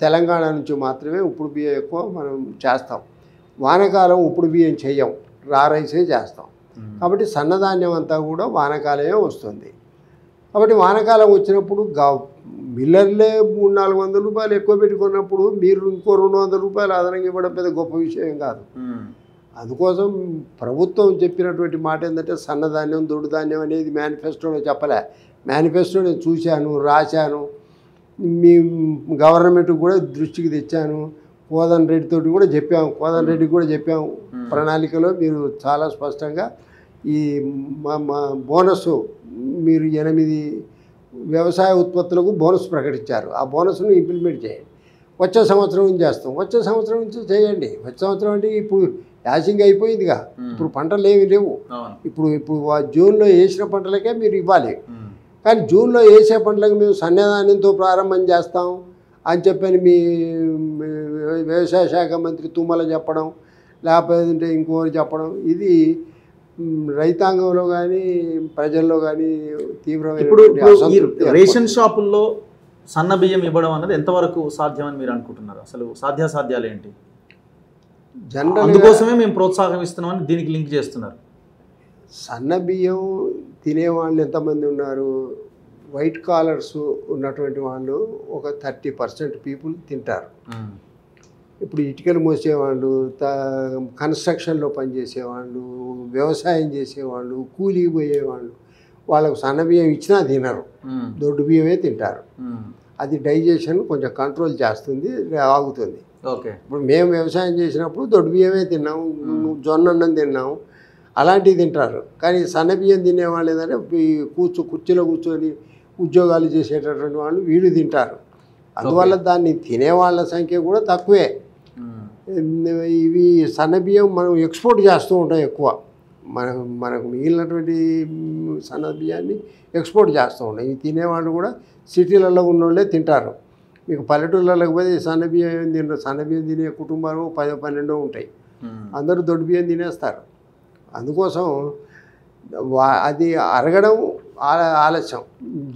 తెలంగాణ నుంచి మాత్రమే ఉప్పుడు బియ్యం ఎక్కువ మనం చేస్తాం. వానకాలం ఉప్పుడు బియ్యం చెయ్యం, రా రైసే చేస్తాం. కాబట్టి సన్నధాన్యం అంతా కూడా వానకాలమే వస్తుంది. కాబట్టి వానకాలం వచ్చినప్పుడు మిల్లర్లే 300-400 రూపాయలు ఎక్కువ పెట్టుకున్నప్పుడు మీరు ఇంకో 200 రూపాయలు అదనంగా ఇవ్వడం పెద్ద గొప్ప విషయం కాదు. అందుకోసం ప్రభుత్వం చెప్పినటువంటి మాట ఏంటంటే సన్నధాన్యం, దొడ్డు ధాన్యం అనేది మేనిఫెస్టోలో చెప్పలే. మేనిఫెస్టో నేను చూశాను, రాశాను, మీ గవర్నమెంట్ కూడా దృష్టికి తెచ్చాను. కోదన్ రెడ్డితో కూడా చెప్పాము, కోదన్ రెడ్డికి కూడా చెప్పాము. ప్రణాళికలో మీరు చాలా స్పష్టంగా ఈ బోనస్ మీరు 8 వ్యవసాయ ఉత్పత్తులకు బోనస్ ప్రకటించారు. ఆ బోనస్ను ఇంప్లిమెంట్ చేయండి. వచ్చే సంవత్సరం నుంచి చేస్తాం. వచ్చే సంవత్సరం నుంచి చేయండి. వచ్చే సంవత్సరం అంటే ఇప్పుడు యాసింగ్ అయిపోయిందిగా, ఇప్పుడు పంటలు ఏమి లేవు. ఇప్పుడు జూన్లో వేసిన పంటలకే మీరు ఇవ్వాలి. కానీ జూన్లో వేసే పంటలకు మేము సన్నిధానంతో ప్రారంభం చేస్తాం అని చెప్పని మీ వ్యవసాయ శాఖ మంత్రి తుమ్మల చెప్పడం, లేకపోతే ఇంకోటి చెప్పడం, ఇది రైతాంగంలో కానీ ప్రజల్లో కానీ తీవ్రమైన ఇప్పుడు రేషన్ షాపుల్లో సన్న బియ్యం ఇవ్వడం అన్నది ఎంతవరకు సాధ్యమని మీరు అనుకుంటున్నారు? అసలు సాధ్యాసాధ్యాలు ఏంటి? జనరల్ అందుకోసమే మేము ప్రోత్సాహమిస్తున్నామని దీనికి లింక్ చేస్తున్నారు. సన్న బియ్యం తినేవాళ్ళు ఎంతమంది ఉన్నారు? వైట్ కాలర్స్ ఉన్నటువంటి వాళ్ళు ఒక 30% పీపుల్ తింటారు. ఇప్పుడు ఇటుకలు మోసేవాళ్ళు, కన్స్ట్రక్షన్లో పనిచేసేవాళ్ళు, వ్యవసాయం చేసేవాళ్ళు, కూలికి పోయేవాళ్ళు, వాళ్ళకు సన్న బియ్యం ఇచ్చినా తినరు, దొడ్డు బియ్యమే తింటారు. అది డైజెషన్ కొంచెం కంట్రోల్ చేస్తుంది, ఆగుతుంది. ఓకే, ఇప్పుడు మేము వ్యవసాయం చేసినప్పుడు దొడ్డు బియ్యమే తిన్నాము, జొన్న అన్నం తిన్నాము, అలాంటివి తింటారు. కానీ సన్న బియ్యం తినేవాళ్ళు ఏంటంటే కుర్చీలో కూర్చొని ఉద్యోగాలు చేసేటటువంటి వాళ్ళు వీళ్ళు తింటారు. అందువల్ల దాన్ని తినేవాళ్ళ సంఖ్య కూడా తక్కువే. ఇవి సన్నబియ్యం మనం ఎక్స్పోర్ట్ చేస్తూ ఉంటాం ఎక్కువ. మనకు మిగిలినటువంటి సన్న బియ్యాన్ని ఎక్స్పోర్ట్ చేస్తూ ఉంటాం. ఇవి తినేవాళ్ళు కూడా సిటీలలో ఉన్నోళ్ళే తింటారు. మీకు పల్లెటూళ్ళలోకి పోతే సన్న బియ్యం ఏం తింటారు? సన్న బియ్యం తినే కుటుంబాలు 10-12 ఉంటాయి. అందరూ దొడ్డు బియ్యం తినేస్తారు. అందుకోసం అది అరగడం ఆలస్యం,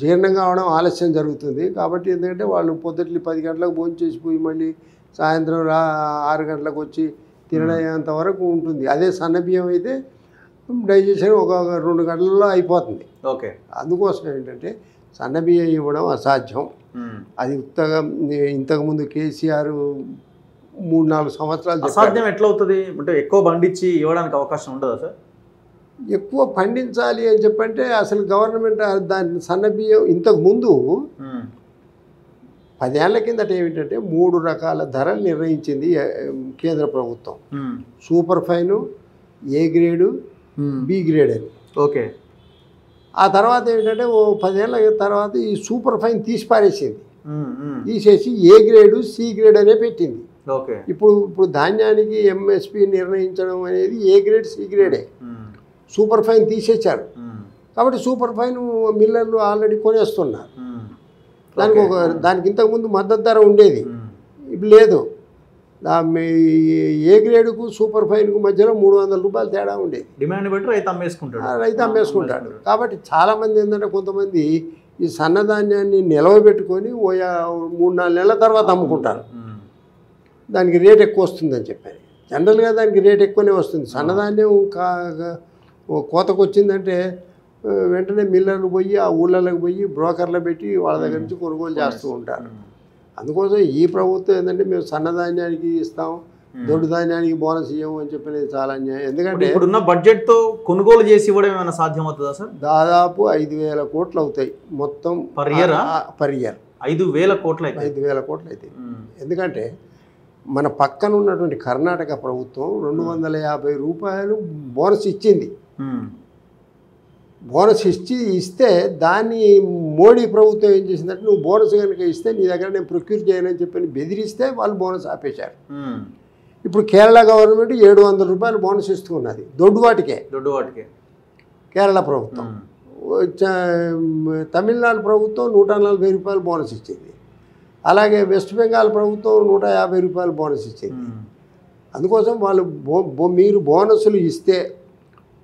జీర్ణం కావడం ఆలస్యం జరుగుతుంది. కాబట్టి ఎందుకంటే వాళ్ళు పొద్దుట్లి 10 గంటలకు భోజనం చేసిపోయి మళ్ళీ సాయంత్రం 6 గంటలకు వచ్చి తినడంత వరకు ఉంటుంది. అదే సన్నబియ్యం అయితే డైజెషన్ ఒక 2 గంటలలో అయిపోతుంది. ఓకే, అందుకోసం ఏంటంటే సన్నబియ్యం ఇవ్వడం అసాధ్యం. అది ఇంతకుముందు కేసీఆర్ 3-4 సంవత్సరాలు అసాధ్యం ఎట్లా అవుతుంది? అంటే ఎక్కువ పండించి ఇవ్వడానికి అవకాశం ఉండదా సార్? ఎక్కువ పండించాలి అని చెప్పంటే అసలు గవర్నమెంట్ దాన్ని సన్నబియ్యం ఇంతకుముందు 10 ఏళ్ల కిందట ఏమిటంటే 3 రకాల ధరలు నిర్ణయించింది కేంద్ర ప్రభుత్వం. Super fine, A grade, B grade అని. ఓకే, ఆ తర్వాత ఏమిటంటే 10 ఏళ్ళ తర్వాత ఈ సూపర్ ఫైన్ తీసి పారేసింది. తీసేసి ఏ గ్రేడు, సి గ్రేడ్ అనే పెట్టింది. ఓకే, ఇప్పుడు ధాన్యానికి ఎంఎస్పి నిర్ణయించడం అనేది ఏ గ్రేడ్, సి గ్రేడే. సూపర్ ఫైన్ తీసేశారు. కాబట్టి సూపర్ ఫైన్ మిల్లర్లు ఆల్రెడీ కొనేస్తున్నారు. దానికి ఇంతకుముందు మద్దతు ధర ఉండేది, ఇప్పుడు లేదు. ఏ గ్రేడ్కు సూపర్ ఫైన్కు మధ్యలో 300 రూపాయలు తేడా ఉండేది. డిమాండ్ బట్టి రైతు అమ్మేసుకుంటాడు. కాబట్టి చాలామంది ఏంటంటే కొంతమంది ఈ సన్నధాన్యాన్ని నిలవబెట్టుకొని 3-4 నెలల తర్వాత అమ్ముకుంటారు. దానికి రేట్ ఎక్కువ వస్తుందని చెప్పారు. జనరల్గా దానికి రేట్ ఎక్కువనే వస్తుంది. సన్నధాన్యం కోతకు వచ్చిందంటే వెంటనే మిల్లర్లు పోయి ఆ ఊళ్ళలోకి పోయి బ్రోకర్లు పెట్టి వాళ్ళ దగ్గర నుంచి కొనుగోలు చేస్తూ ఉంటారు. అందుకోసం ఈ ప్రభుత్వం ఏంటంటే మేము సన్నధాన్యానికి ఇస్తాం, దొడ్డు ధాన్యానికి బోనస్ ఇవ్వము అని చెప్పినది చాలా అన్యాయం. ఎందుకంటే ఇప్పుడున్న బడ్జెట్తో కొనుగోలు చేసి ఇవ్వడం ఏమైనా సాధ్యమవుతుందా సార్? దాదాపు 5,000 కోట్లు అవుతాయి మొత్తం పర్ ఇయర్. 5,000 కోట్లు 5,000 కోట్లు అవుతాయి. ఎందుకంటే మన పక్కన ఉన్నటువంటి కర్ణాటక ప్రభుత్వం 250 రూపాయలు బోనస్ ఇచ్చింది. బోనస్ ఇస్తే దాన్ని మోడీ ప్రభుత్వం ఏం చేసిందంటే నువ్వు బోనస్ కనుక ఇస్తే నీ దగ్గర నేను ప్రొక్యూర్ చేయనని చెప్పని బెదిరిస్తే వాళ్ళు బోనస్ ఆపేశారు. ఇప్పుడు కేరళ గవర్నమెంట్ 700 రూపాయలు బోనస్ ఇస్తూ ఉన్నది దొడ్డు వాటికే కేరళ ప్రభుత్వం. తమిళనాడు ప్రభుత్వం 140 రూపాయలు బోనస్ ఇచ్చింది. అలాగే వెస్ట్ బెంగాల్ ప్రభుత్వం 150 రూపాయలు బోనస్ ఇచ్చింది. అందుకోసం వాళ్ళు మీరు బోనస్లు ఇస్తే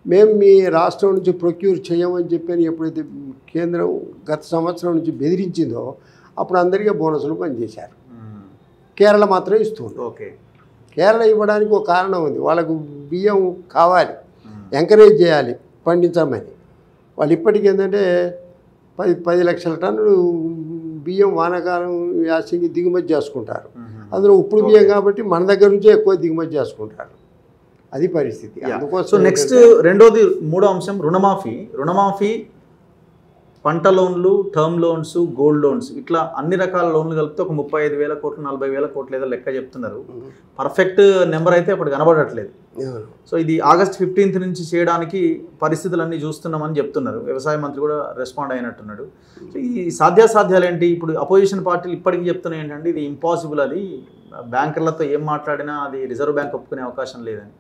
మేము మీ రాష్ట్రం నుంచి ప్రొక్యూర్ చేయమని చెప్పని ఎప్పుడైతే కేంద్రం గత సంవత్సరం నుంచి బెదిరించిందో అప్పుడు అందరికీ బోనస్లు పనిచేశారు. కేరళ మాత్రం ఇస్తుంది. ఓకే, కేరళ ఇవ్వడానికి ఒక కారణం ఉంది. వాళ్ళకు బియ్యం కావాలి, ఎంకరేజ్ చేయాలి పండించమని. వాళ్ళు ఇప్పటికీ ఏంటంటే 10 లక్షల టన్నులు బియ్యం వానాకాలం యాసంగి దిగుమతి చేసుకుంటారు. అందులో ఉప్పుడు బియ్యం కాబట్టి మన దగ్గర నుంచే ఎక్కువ దిగుమతి చేసుకుంటారు. అది పరిస్థితి. అందుకోసం నెక్స్ట్ మూడో అంశం రుణమాఫీ, పంట లోన్లు, టర్మ్ లోన్స్, గోల్డ్ లోన్స్, ఇట్లా అన్ని రకాల లోన్లు కలిపితే ఒక 35,000 కోట్లు 40,000 కోట్లు ఏదో లెక్క చెప్తున్నారు. పర్ఫెక్ట్ నెంబర్ అయితే అప్పుడు కనబడట్లేదు. సో ఇది ఆగస్ట్ 15 నుంచి చేయడానికి పరిస్థితులన్నీ చూస్తున్నామని చెప్తున్నారు. వ్యవసాయ మంత్రి కూడా రెస్పాండ్ అయినట్టున్నాడు. సో ఈ సాధ్యాసాధ్యాలు ఏంటి? ఇప్పుడు అపోజిషన్ పార్టీలు ఇప్పటికీ చెప్తున్నాయి ఏంటంటే ఇది ఇంపాసిబుల్, అది బ్యాంకర్లతో ఏం మాట్లాడినా అది రిజర్వ్ బ్యాంక్ ఒప్పుకునే అవకాశం లేదని.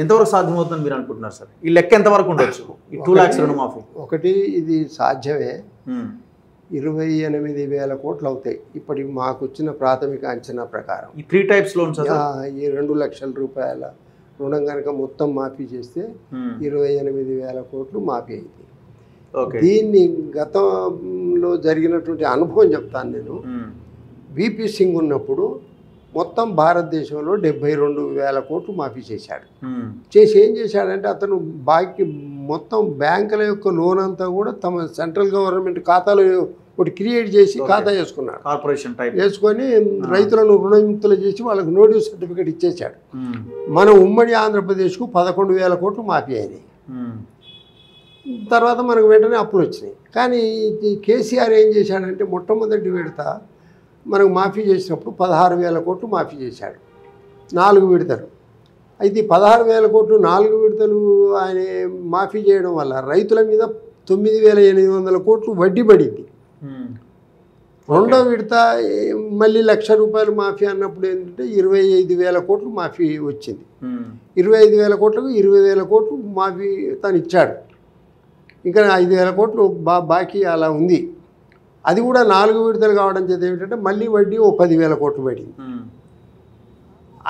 ఎంతవరకు సాధ్యమవుతుందని మీరు అనుకుంటున్నారు సార్? ఈ లెక్క ఎంతవరకు ఉండొచ్చు? ఈ 2 lakhs రుణమాఫీ ఒకటి ఇది సాధ్యమే. 28,000 కోట్లు అవుతాయి ఇప్పటికి మాకు వచ్చిన ప్రాథమిక అంచనా ప్రకారం. ఈ 3 టైప్స్ లోన్స్ ఈ 2 లక్షల రూపాయల రుణం కనుక మొత్తం మాఫీ చేస్తే 28,000 కోట్లు మాఫీ అయింది. దీన్ని గతంలో జరిగినటువంటి అనుభవం చెప్తాను నేను. విపి సింగ్ ఉన్నప్పుడు మొత్తం భారతదేశంలో 72,000 కోట్లు మాఫీ చేశాడు. చేసి ఏం చేశాడంటే అతను బాకీ మొత్తం బ్యాంకుల యొక్క లోన్ అంతా కూడా తమ సెంట్రల్ గవర్నమెంట్ ఖాతాలో ఒకటి క్రియేట్ చేసి ఖాతా చేసుకున్నాడు. కార్పొరేషన్ టైప్ వేసుకొని రైతులను రుణవిముక్తులు చేసి వాళ్ళకి నోటీస్ సర్టిఫికేట్ ఇచ్చేశాడు. మన ఉమ్మడి ఆంధ్రప్రదేశ్కు 11,000 కోట్లు మాఫీ అయినాయి. తర్వాత మనకు వెంటనే అప్పులు వచ్చినాయి. కానీ కేసీఆర్ ఏం చేశాడంటే మొట్టమొదటి విడత మనకు మాఫీ చేసినప్పుడు 16,000 కోట్లు మాఫీ చేశాడు, 4 విడతలు. అయితే 16,000 కోట్లు 4 విడతలు ఆయన మాఫీ చేయడం వల్ల రైతుల మీద 9,800 కోట్లు వడ్డీ పడింది. రెండో విడత మళ్ళీ 1,00,000 రూపాయలు మాఫీ అన్నప్పుడు ఏంటంటే 25,000 కోట్లు మాఫీ వచ్చింది. 25,000 కోట్లకు 20,000 కోట్లు మాఫీ తను ఇచ్చాడు. ఇంకా 5,000 కోట్లు బాకీ అలా ఉంది. అది కూడా 4 విడతలు కావడం చేత ఏమిటంటే మళ్ళీ వడ్డీ 10,000 కోట్లు పడింది.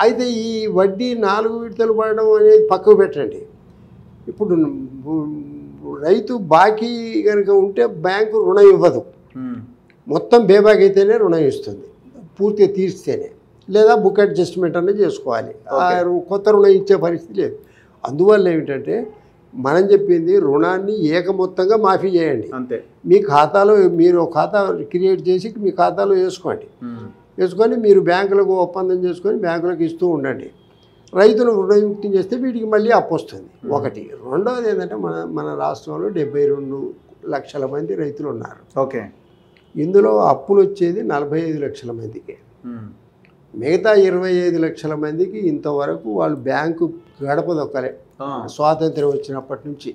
అయితే ఈ వడ్డీ 4 విడతలు పడడం అనేది పక్కకు పెట్టండి. ఇప్పుడు రైతు బాకీ కనుక ఉంటే బ్యాంకు రుణం ఇవ్వదు. మొత్తం బేబాక్ అయితేనే రుణం ఇస్తుంది, పూర్తిగా తీర్స్తేనే, లేదా బుక్ అడ్జస్ట్మెంట్ అనేది చేసుకోవాలి. కొత్త రుణం ఇచ్చే పరిస్థితి లేదు. అందువల్ల ఏమిటంటే మనం చెప్పింది రుణాన్ని ఏకమొత్తంగా మాఫీ చేయండి. అంతే. మీ ఖాతాలో మీరు ఖాతా క్రియేట్ చేసి మీ ఖాతాలో వేసుకోండి. వేసుకొని మీరు బ్యాంకులకు ఒప్పందం చేసుకొని బ్యాంకులకు ఇస్తూ ఉండండి. రైతులు రుణవిముక్తి చేస్తే వీటికి మళ్ళీ అప్పు వస్తుంది. ఒకటి. రెండవది ఏంటంటే మన రాష్ట్రంలో 72 లక్షల మంది రైతులు ఉన్నారు. ఓకే. ఇందులో అప్పులు వచ్చేది 45 లక్షల మందికి. మిగతా 25 లక్షల మందికి ఇంతవరకు వాళ్ళు బ్యాంకు గడప దొక్కలే. స్వాతంత్ర్యం వచ్చినప్పటి నుంచి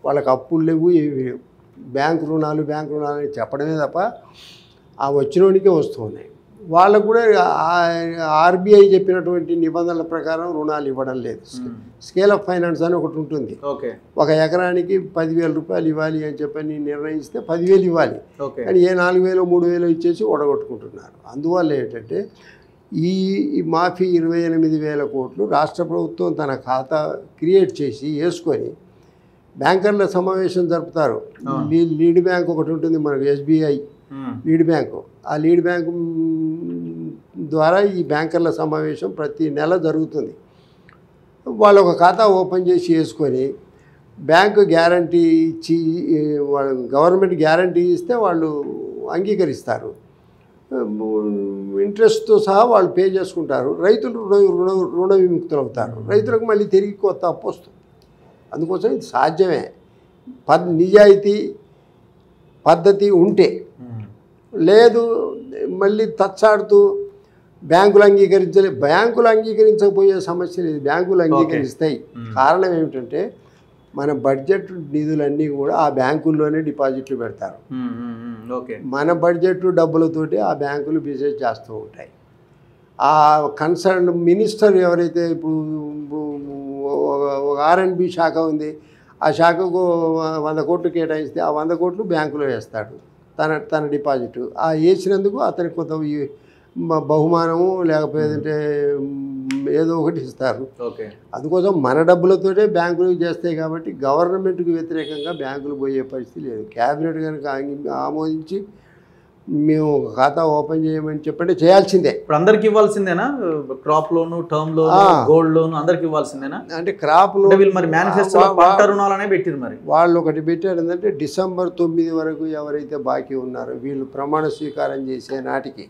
వాళ్ళకి అప్పులు లేవు, ఏవి లేవు. బ్యాంకు రుణాలు అని చెప్పడమే తప్ప ఆ వచ్చినోడికే వస్తూ ఉన్నాయి. వాళ్ళకు కూడా ఆర్బీఐ చెప్పినటువంటి నిబంధనల ప్రకారం రుణాలు ఇవ్వడం లేదు. స్కేల్ ఆఫ్ ఫైనాన్స్ అని ఒకటి ఉంటుంది. ఒక ఎకరానికి 10,000 రూపాయలు ఇవ్వాలి అని చెప్పని నిర్ణయిస్తే 10,000 ఇవ్వాలి. కానీ ఏ 4,000 3,000 ఇచ్చేసి ఓడగొట్టుకుంటున్నారు. అందువల్ల ఏంటంటే ఈ మాఫీ 28,000 కోట్లు రాష్ట్ర ప్రభుత్వం తన ఖాతా క్రియేట్ చేసి వేసుకొని బ్యాంకర్ల సమావేశం జరుపుతారు. లీడ్ బ్యాంక్ ఒకటి ఉంటుంది మనకు, ఎస్బీఐ లీడ్ బ్యాంకు. ఆ లీడ్ బ్యాంకు ద్వారా ఈ బ్యాంకర్ల సమావేశం ప్రతి నెల జరుగుతుంది. వాళ్ళు ఒక ఖాతా ఓపెన్ చేసి వేసుకొని బ్యాంకు గ్యారంటీ ఇచ్చి వాళ్ళు గవర్నమెంట్ గ్యారంటీ ఇస్తే వాళ్ళు అంగీకరిస్తారు. ఇంట్రెస్ట్తో సహా వాళ్ళు పే చేసుకుంటారు. రైతులు రుణ విముక్తులు అవుతారు. రైతులకు మళ్ళీ తిరిగి కొత్త అప్పు వస్తుంది. అందుకోసం ఇది సాధ్యమే. నిజాయితీ పద్ధతి ఉంటే. లేదు మళ్ళీ తచ్చాడుతూ బ్యాంకులు అంగీకరించకపోయే సమస్య లేదు. బ్యాంకులు అంగీకరిస్తాయి. కారణం ఏమిటంటే మన బడ్జెట్ నిధులన్నీ కూడా ఆ బ్యాంకుల్లోనే డిపాజిట్లు పెడతారు. మన బడ్జెట్ డబ్బులతోటి ఆ బ్యాంకులు బిజినెస్ చేస్తూ ఉంటాయి. ఆ కన్సర్న్ మినిస్టర్ ఎవరైతే ఇప్పుడు ఒక R&B శాఖ ఉంది, ఆ శాఖకు 100 కోట్లు కేటాయిస్తే ఆ 100 కోట్లు బ్యాంకులో వేస్తాడు తన డిపాజిట్. ఆ వేసినందుకు అతనికి కొంత బహుమానము లేకపోతే ఏదో ఒకటి ఇస్తారు. అందుకోసం మన డబ్బులతోటే బ్యాంకులు చేస్తాయి. కాబట్టి గవర్నమెంట్కి వ్యతిరేకంగా బ్యాంకులు పోయే పరిస్థితి లేదు. క్యాబినెట్ కనుక ఆమోదించి మేము ఖాతా ఓపెన్ చేయమని చెప్పండి, చేయాల్సిందే. ఇప్పుడు అందరికి ఇవ్వాల్సిందేనా? Crop loan, term loan, gold loan అందరికి ఇవ్వాల్సిందేనా? అంటే క్రాప్ లోన్ వీళ్ళు మరి మేనిఫెస్టోలో పంట రుణాలనే పెట్టారు. మరి వాళ్ళు ఒకటి పెట్టారు ఏంటంటే డిసెంబర్ 9 వరకు ఎవరైతే బాకీ ఉన్నారో వీళ్ళు ప్రమాణ స్వీకారం చేసే నాటికి,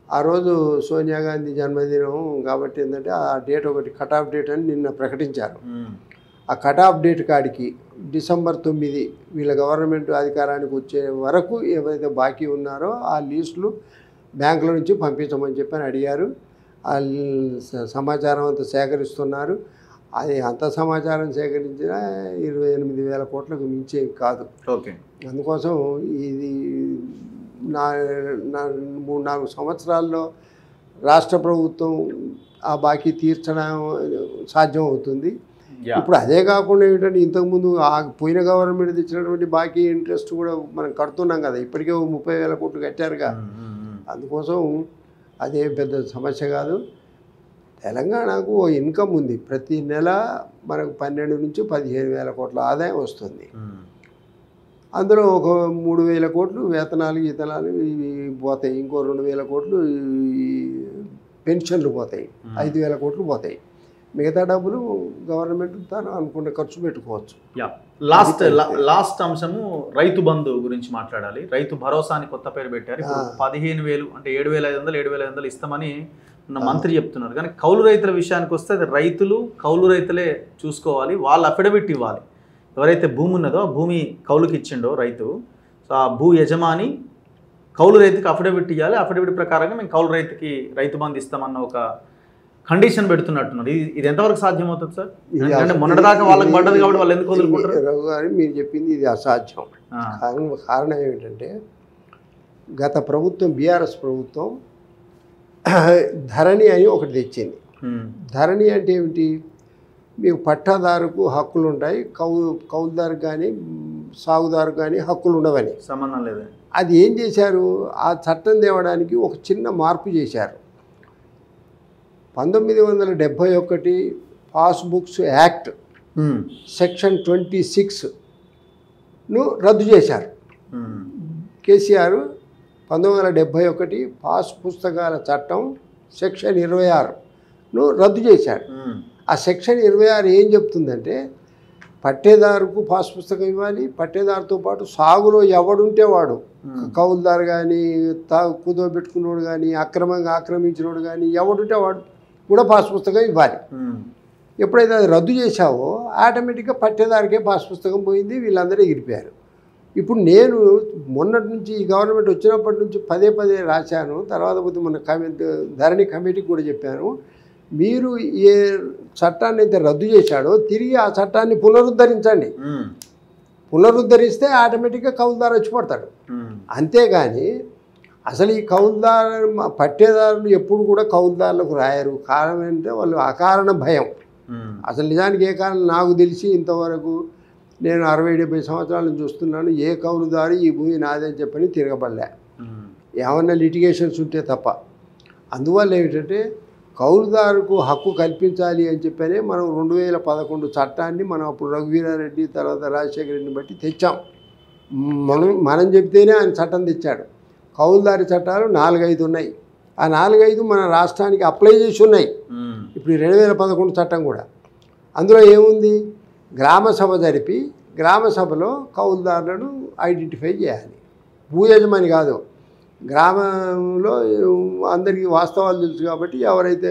ఆ రోజు సోనియా గాంధీ జన్మదినం కాబట్టి ఏంటంటే ఆ డేట్ ఒకటి కట్ ఆఫ్ డేట్ అని నిన్న ప్రకటించారు. ఆ కట్ ఆఫ్ డేట్ కాడికి డిసెంబర్ 9 వీళ్ళ గవర్నమెంట్ అధికారానికి వచ్చే వరకు ఎవరైతే బాకీ ఉన్నారో ఆ లీస్టులు బ్యాంకుల నుంచి పంపించమని చెప్పని అడిగారు. ఆ సమాచారం అంతా సేకరిస్తున్నారు. అది అంత సమాచారం సేకరించిన 28,000 కోట్లకు మించే కాదు. ఓకే. అందుకోసం ఇది 3-4 సంవత్సరాల్లో రాష్ట్ర ప్రభుత్వం ఆ బాకీ తీర్చడం సాధ్యం అవుతుంది. ఇప్పుడు అదే కాకుండా ఏంటంటే ఇంతకుముందు పోయిన గవర్నమెంట్ తెచ్చినటువంటి బాకీ ఇంట్రెస్ట్ కూడా మనం కడుతున్నాం కదా, ఇప్పటికే 30,000 కోట్లు కట్టారుగా. అందుకోసం అదే పెద్ద సమస్య కాదు. తెలంగాణకు ఓ ఇన్కమ్ ఉంది, ప్రతి నెల మనకు 12 నుంచి 15,000 కోట్ల ఆదాయం వస్తుంది. అందులో ఒక 3,000 కోట్లు వేతనాలు గీతనాలు ఇవి పోతాయి, ఇంకో 2,000 కోట్లు పెన్షన్లు పోతాయి, 5,000 కోట్లు పోతాయి. మిగతా డబ్బులు గవర్నమెంట్ తాను అనుకున్న ఖర్చు పెట్టుకోవచ్చు. లాస్ట్ అంశము రైతు బంధు గురించి మాట్లాడాలి. రైతు భరోసాని కొత్త పేరు పెట్టారు. 15,000 అంటే 7,500 7,500 ఇస్తామని మంత్రి చెప్తున్నారు. కానీ కౌలు రైతుల విషయానికి వస్తే అది రైతులు కౌలు రైతులే చూసుకోవాలి, వాళ్ళు అఫిడవిట్ ఇవ్వాలి. ఎవరైతే భూమి ఉన్నదో ఆ భూమి కౌలుకి ఇచ్చిండో రైతు, సో ఆ భూ యజమాని కౌలు రైతుకి అఫిడవిట్ ఇవ్వాలి. అఫిడవిట్ ప్రకారంగా మేము కౌలు రైతుకి రైతు బంధు ఇస్తామన్న ఒక కండిషన్ పెడుతున్నట్టున్నారు. ఇది ఎంతవరకు సాధ్యమవుతుంది సార్? ఎందుకంటే మొన్నటిదాకా వాళ్ళకి పడ్డది కాబట్టి వాళ్ళు ఎందుకు వదులుకుంటారు? రఘు గారు మీరు చెప్పింది ఇది అసాధ్యం. కారణం ఏమిటంటే గత ప్రభుత్వం బీఆర్ఎస్ ప్రభుత్వం ధరణి అని ఒకటి తెచ్చింది. ధరణి అంటే ఏమిటి? మీకు పట్టాదారుకు హక్కులు ఉంటాయి, కౌలుదారు కానీ సాగుదారు కానీ హక్కులు ఉండవని సంబంధం లేదు. అది ఏం చేశారు, ఆ చట్టం తేవడానికి ఒక చిన్న మార్పు చేశారు. 1971 పాస్బుక్స్ యాక్ట్ సెక్షన్ 26ను రద్దు చేశారు. కేసీఆర్ 1971 పాస్ పుస్తకాల చట్టం సెక్షన్ 26ను రద్దు చేశాడు. ఆ సెక్షన్ 26 ఏం చెప్తుందంటే పట్టేదారుకు పాస్ పుస్తకం ఇవ్వాలి, పట్టేదారుతో పాటు సాగులో ఎవడుంటే వాడు, కౌలుదారు కానీ కుదోబెట్టుకున్నోడు కానీ అక్రమంగా ఆక్రమించినోడు కానీ ఎవడుంటే వాడు కూడా పాస్ పుస్తకం ఇవ్వాలి. ఎప్పుడైతే అది రద్దు చేశావో ఆటోమేటిక్గా పట్టేదారికే పాస్ పుస్తకం పోయింది, వీళ్ళందరూ ఎగిరిపోయారు. ఇప్పుడు నేను మొన్నటి నుంచి ఈ గవర్నమెంట్ వచ్చినప్పటి నుంచి పదే రాశాను, తర్వాత పోతే మన ధరణి కమిటీకి కూడా చెప్పాను, మీరు ఏ చట్టాన్ని అయితే రద్దు చేశాడో తిరిగి ఆ చట్టాన్ని పునరుద్ధరించండి. పునరుద్ధరిస్తే ఆటోమేటిక్గా కౌలుదారు వచ్చి పడతాడు. అంతేగాని అసలు ఈ కౌలుదారు పట్టేదారులు ఎప్పుడు కూడా కౌలుదారులకు రాయరు. కారణం ఏంటంటే వాళ్ళు అకారణ భయం. అసలు నిజానికి ఏ కారణం నాకు తెలిసి ఇంతవరకు నేను 60-70 సంవత్సరాల నుంచి చూస్తున్నాను, ఏ కౌలుదారు ఈ భూమి నాదని చెప్పని తిరగబడలే, ఏమన్నా లిటిగేషన్స్ ఉంటే తప్ప. అందువల్ల ఏమిటంటే కౌలుదారుకు హక్కు కల్పించాలి అని చెప్పనే మనం 2011 చట్టాన్ని మనం అప్పుడు రఘువీరారెడ్డి తర్వాత రాజశేఖర రెడ్డిని బట్టి తెచ్చాం. మనం చెప్తేనే ఆయన చట్టం తెచ్చాడు. కౌలుదారి చట్టాలు 4-5 ఉన్నాయి. ఆ 4-5 మన రాష్ట్రానికి అప్లై చేసి ఉన్నాయి. ఇప్పుడు 2011 చట్టం కూడా అందులో ఏముంది, గ్రామ సభ జరిపి గ్రామ సభలో కౌలుదారులను ఐడెంటిఫై చేయాలి. భూ యజమాని కాదు, గ్రామంలో అందరికీ వాస్తవాలు తెలుసు కాబట్టి ఎవరైతే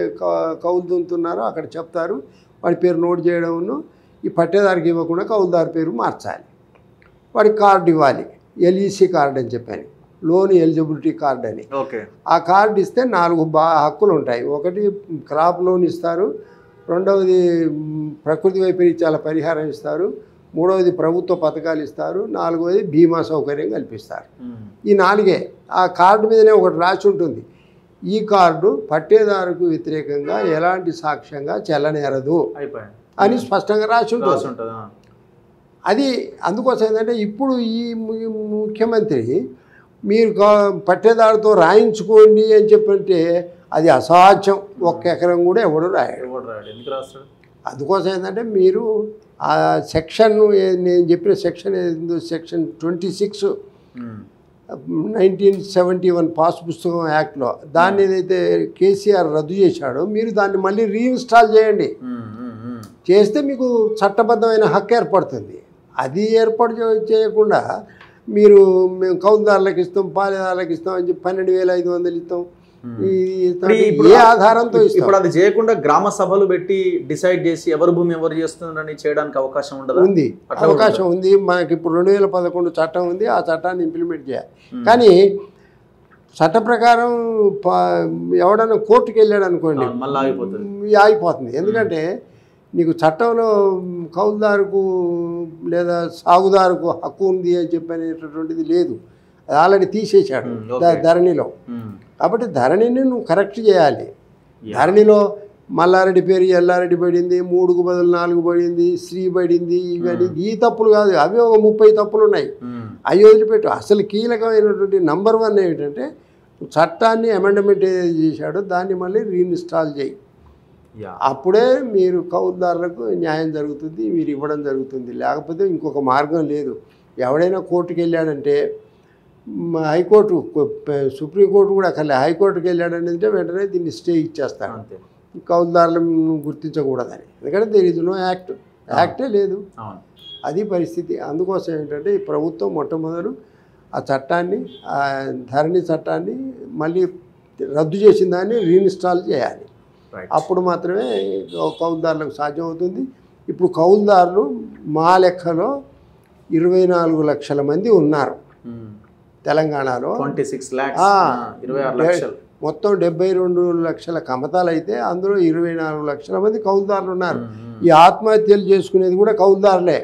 కౌలు దున్నుతున్నారో అక్కడ చెప్తారు, వాడి పేరు నోట్ చేయడంను ఈ పట్టేదారికి ఇవ్వకుండా కౌలుదారు పేరు మార్చాలి. వాడికి కార్డు ఇవ్వాలి, ఎల్ఈసి కార్డు అని చెప్పాను, లోన్ ఎలిజిబిలిటీ కార్డు అని. ఆ కార్డు ఇస్తే 4 హక్కులు ఉంటాయి. ఒకటి క్రాప్ లోన్ ఇస్తారు, రెండవది ప్రకృతి వైపరీత్యాల పరిహారం ఇస్తారు, మూడవది ప్రభుత్వ పథకాలు ఇస్తారు, 4వది బీమా సౌకర్యం కల్పిస్తారు. ఈ 4 ఆ కార్డు మీదనే ఒకటి రాసి ఉంటుంది, ఈ కార్డు పట్టేదారుకు వ్యతిరేకంగా ఎలాంటి సాక్ష్యంగా చెల్లనేరదు అని స్పష్టంగా రాసి ఉంటుంది. అది అందుకోసం ఏంటంటే ఇప్పుడు ఈ ముఖ్యమంత్రి మీరు పట్టేదారుతో రాయించుకోండి అని చెప్పంటే అది అసాధ్యం. 1 ఎకరం కూడా ఎవడు రాయడు. అందుకోసం ఏంటంటే మీరు ఆ సెక్షన్ నేను చెప్పిన సెక్షన్ ఏదో సెక్షన్ 26 1971 పాస్ పుస్తకం యాక్ట్లో దాన్ని ఏదైతే కేసీఆర్ రద్దు చేశాడో మీరు దాన్ని మళ్ళీ రీఇన్స్టాల్ చేయండి. చేస్తే మీకు చట్టబద్ధమైన హక్కు ఏర్పడుతుంది. అది ఏర్పాటు చేయకుండా మీరు మేము కౌలుదారులకు ఇస్తాం, పాలేదారులకు ఇస్తాం అని చెప్పి 12,500 ఇస్తాం, ఏ ఆధారంతో ఇస్తాం? ఇప్పుడు అది చేయకుండా గ్రామ సభలు పెట్టి డిసైడ్ చేసి ఎవరు భూమి ఎవరు చేస్తున్నారని చేయడానికి అవకాశం ఉండదు? ఉంది, అవకాశం ఉంది. మనకి ఇప్పుడు 2011 చట్టం ఉంది, ఆ చట్టాన్ని ఇంప్లిమెంట్ చేయాలి. కానీ చట్ట ప్రకారం ఎవడన్నా కోర్టుకు వెళ్ళాడు అనుకోండి ఆగిపోతుంది. ఎందుకంటే నీకు చట్టంలో కౌలుదారుకు లేదా సాగుదారుకు హక్కు ఉంది అని చెప్పనేటటువంటిది లేదు, అది ఆల్రెడీ తీసేశాడు ధరణిలో. కాబట్టి ధరణిని నువ్వు కరెక్ట్ చేయాలి. ధరణిలో మల్లారెడ్డి పేరు ఎల్లారెడ్డి పడింది, 3కు బదులు 4 పడింది, శ్రీ పడింది. ఇవన్నీ ఈ తప్పులు కాదు, అవి ఒక 30 తప్పులు ఉన్నాయి. అవి వదిలిపెట్టు. అసలు కీలకమైనటువంటి నంబర్ 1 ఏమిటంటే చట్టాన్ని అమెండ్మెంట్ ఏదైతే చేశాడో దాన్ని మళ్ళీ రీఇన్స్టాల్ చేయి. అప్పుడే మీరు కౌలుదారులకు న్యాయం జరుగుతుంది, మీరు ఇవ్వడం జరుగుతుంది. లేకపోతే ఇంకొక మార్గం లేదు. ఎవడైనా కోర్టుకు వెళ్ళాడంటే హైకోర్టు, సుప్రీంకోర్టు కూడా అక్కర్లే, హైకోర్టుకు వెళ్ళాడంటే వెంటనే దీన్ని స్టే ఇచ్చేస్తాడు, కౌలుదారులను గుర్తించకూడదని. ఎందుకంటే దేర్ ఇస్ నో యాక్టే లేదు. అది పరిస్థితి. అందుకోసం ఏంటంటే ఈ ప్రభుత్వం మొట్టమొదలు ఆ చట్టాన్ని, ఆ ధరణి చట్టాన్ని మళ్ళీ రద్దు చేసిన దాన్ని రీఇన్స్టాల్ చేయాలి. అప్పుడు మాత్రమే కౌలుదారులకు సాధ్యం అవుతుంది. ఇప్పుడు కౌలుదారులు మా లెక్కలో 24 లక్షల మంది ఉన్నారు తెలంగాణలో. 26 lakhs, మొత్తం 72 లక్షల కమతాలు అయితే అందులో 24 లక్షల మంది కౌలుదారులు ఉన్నారు. ఈ ఆత్మహత్యలు చేసుకునేది కూడా కౌలుదారులే.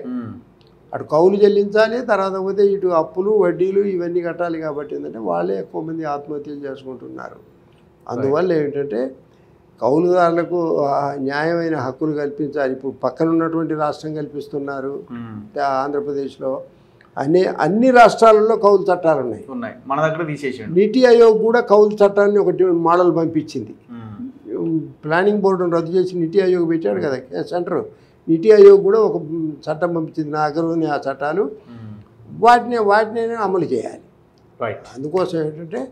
అటు కౌలు చెల్లించాలి, తర్వాత పోతే ఇటు అప్పులు వడ్డీలు ఇవన్నీ కట్టాలి. కాబట్టి ఏంటంటే వాళ్ళే ఎక్కువ మంది ఆత్మహత్యలు చేసుకుంటున్నారు. అందువల్ల ఏమిటంటే కౌలుదారులకు న్యాయమైన హక్కులు కల్పించాలి. ఇప్పుడు పక్కన ఉన్నటువంటి రాష్ట్రం కల్పిస్తున్నారు, ఆంధ్రప్రదేశ్లో అన్ని రాష్ట్రాలలో కౌలు చట్టాలు ఉన్నాయి. మన దగ్గర తీసేసాడు. నీతి ఆయోగ్ కూడా కౌలు చట్టాన్ని ఒకటి మోడల్ పంపించింది. ప్లానింగ్ బోర్డును రద్దు చేసి నీతి ఆయోగ్ పెట్టాడు కదా సెంటర్. నీతి ఆయోగ్ కూడా ఒక చట్టం పంపించింది. నా దగ్గర ఉన్న ఆ చట్టాలు వాటిని అమలు చేయాలి. అందుకోసం ఏంటంటే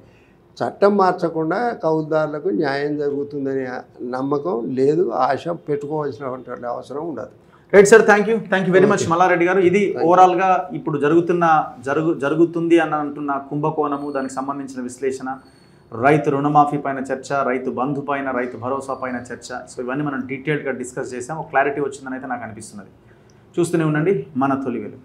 చట్టం మార్చకుండా కౌలుదారులకు న్యాయం జరుగుతుందనే నమ్మకం లేదు, ఆశ పెట్టుకోవాల్సినటువంటి అవసరం ఉండదు. Right sir, thank you very much Malla Reddy గారు. ఇది ఓవరాల్గా ఇప్పుడు జరుగుతుంది అని అంటున్న కుంభకోణము, దానికి సంబంధించిన విశ్లేషణ, రైతు రుణమాఫీ పైన చర్చ, రైతు బంధు పైన, రైతు భరోసా పైన చర్చ. సో ఇవన్నీ మనం డీటెయిల్గా డిస్కస్ చేసాం. ఒక క్లారిటీ వచ్చిందని అయితే నాకు అనిపిస్తున్నది. చూస్తూనే ఉండండి మన తొలి వెలుగు.